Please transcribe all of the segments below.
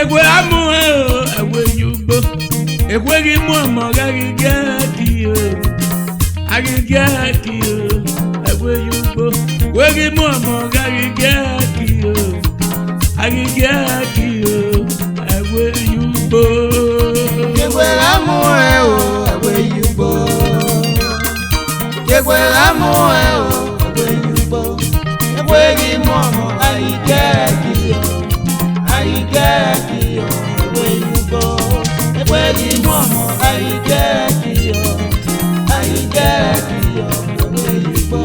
Ekhue Gha Muen Ekhue Yugbo Ekhue Gha Muen Aghi Gha Ekhue Yugbo Ekhue Gha Muen Aghi Gha Ekhue Yugbo Ekhue Gha Muen Ekhue Yugbo Ekhue Gha Muen Ekhue Yugbo Ekhue Gha Muen Aghi Gha Ekhue Yugbo Ekhue Gha Muen Aghi Gha Ekhue Yugbo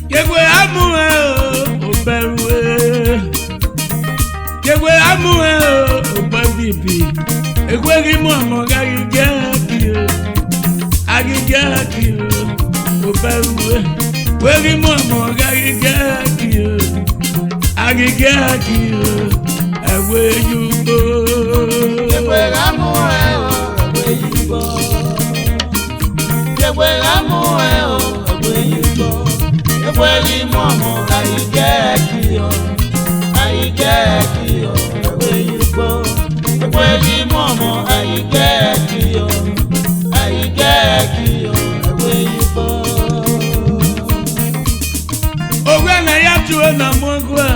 Ekhue Gha Muen Oberwe Ekhue Gha Muen Oberbibi Ekhue Gha Muen Aghi Gha Oberwe Ekhue Gha Muen Aghi Gha Ekhue Yugbo Ekhue Gha Muen Ekhue Yugbo Ekhue Gha Muen Ekhue Yugbo Ekhue Gha Muen Aghi Gha Ekhue Yugbo Ekhue Gha Muen Aghi Gha Ekhue Yugbo Ogwe na ya tuo na mogwa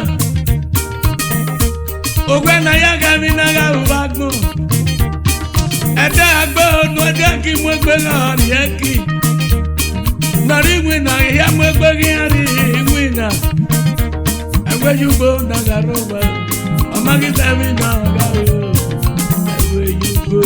Ogwe na ya gami na ga ubagbo Ede agbo no de ki mo gbe na yeki Nari wina ya mo gbe ari wina Ekhue Yugbo na ga roba Amagi tami na ga Ekhue Yugbo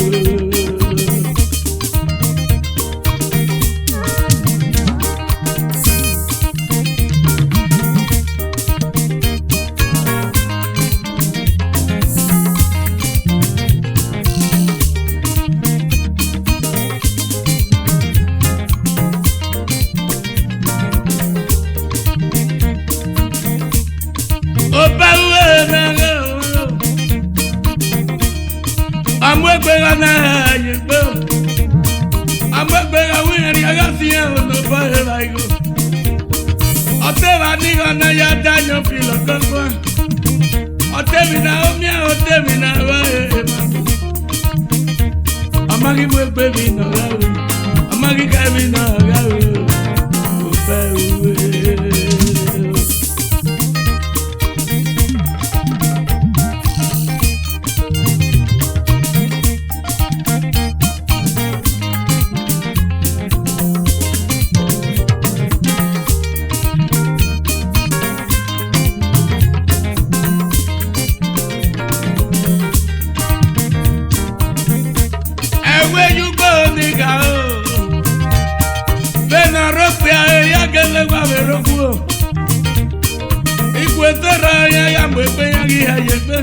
Ekhue Gha na Yugbo Ekhue Gha Muen Aghi no fire like Oteva niga na ya danyo filo kokwa Otevi na omia otevi na wae Amagi Ekhue no gawe Amagi kavi no gawe Oberwe Ekhue Yugbo niga o Bena ropia ya gele wa beroku Ekhue tora ya mwebe ya gi ayebe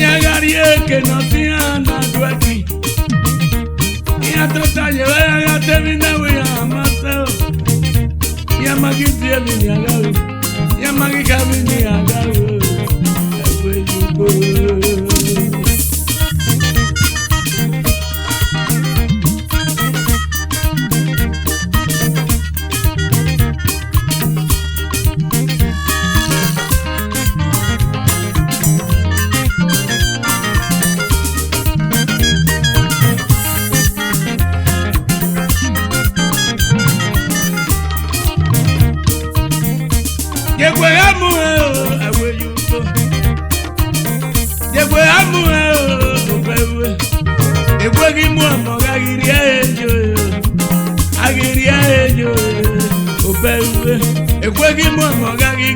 Ya gari ke no tia na duaki Ya tota yewa ya termina we ya masa Ya magi tie mi ya gawe Ya magi kami ni ya gawe Ekhue Yugbo Ekhue Gha Muen Ekhue Yugbo Ekhue Gha Muen Oberwe Ekhue Gha Muen Aghi Oberwe Ekhue Gha Muen Aghi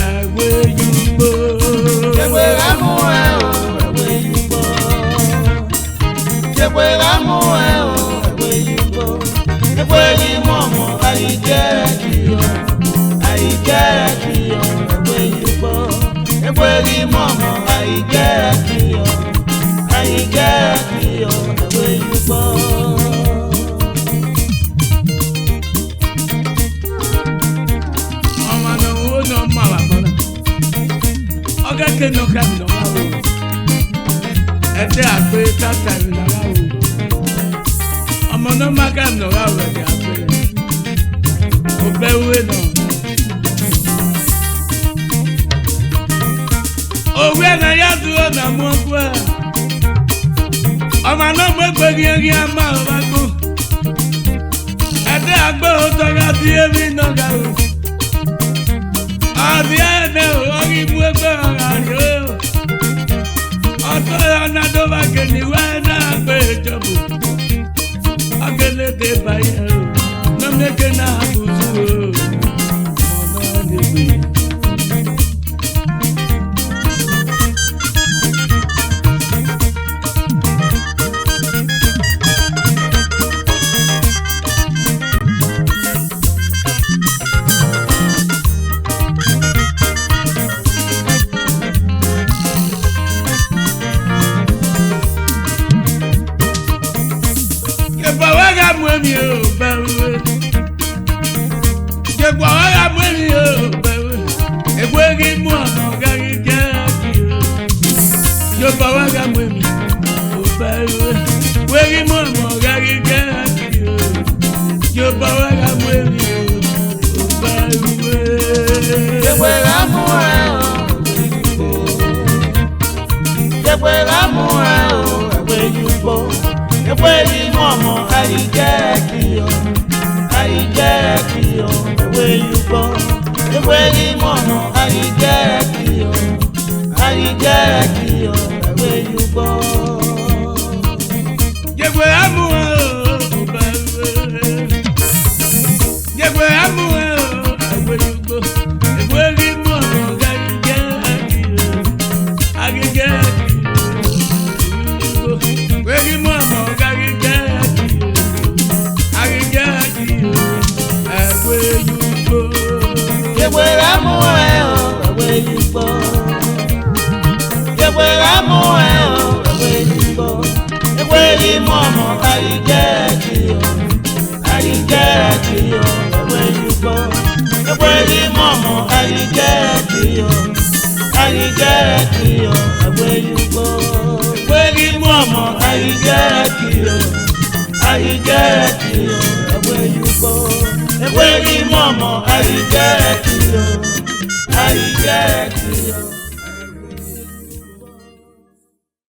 Ekhue Yugbo Ekhue Gha Muen Ekhue Yugbo Ekhue Gha Muen Ekhue Yugbo Ekhue Gha Muen Aghi Ekhue Yugbo Ekhue Gha Muen Aghi Ete Agbe tata ìlàwà o. Ọmọ náà má kà ń lọ́wọ́ rẹ̀ ní Agbe. Kò bẹ́ wé náà. Òwe náà yá dúró nà mú ọkú ẹ̀. Ọmọ náà mú ẹgbẹ́gi ẹ̀rí àmà ọba kú. Ete Agbe ó tọ́ka sí èmi náà gà o. Àbí ẹ̀ẹ́dẹ̀ ò ọ̀rí mú ẹgbẹ́ ọ̀rọ̀ àrí o. Ọ̀tọ́ ọ̀nà tó bá kẹ́ni wá náà gbé ìjọba. Ọ̀gẹ́lẹ́dẹ̀ báyẹ̀ o. Lọ́mẹ́kẹ́ náà kù sí o. Ọ̀nà nígbè. Ekhue Gha Muen, I get you.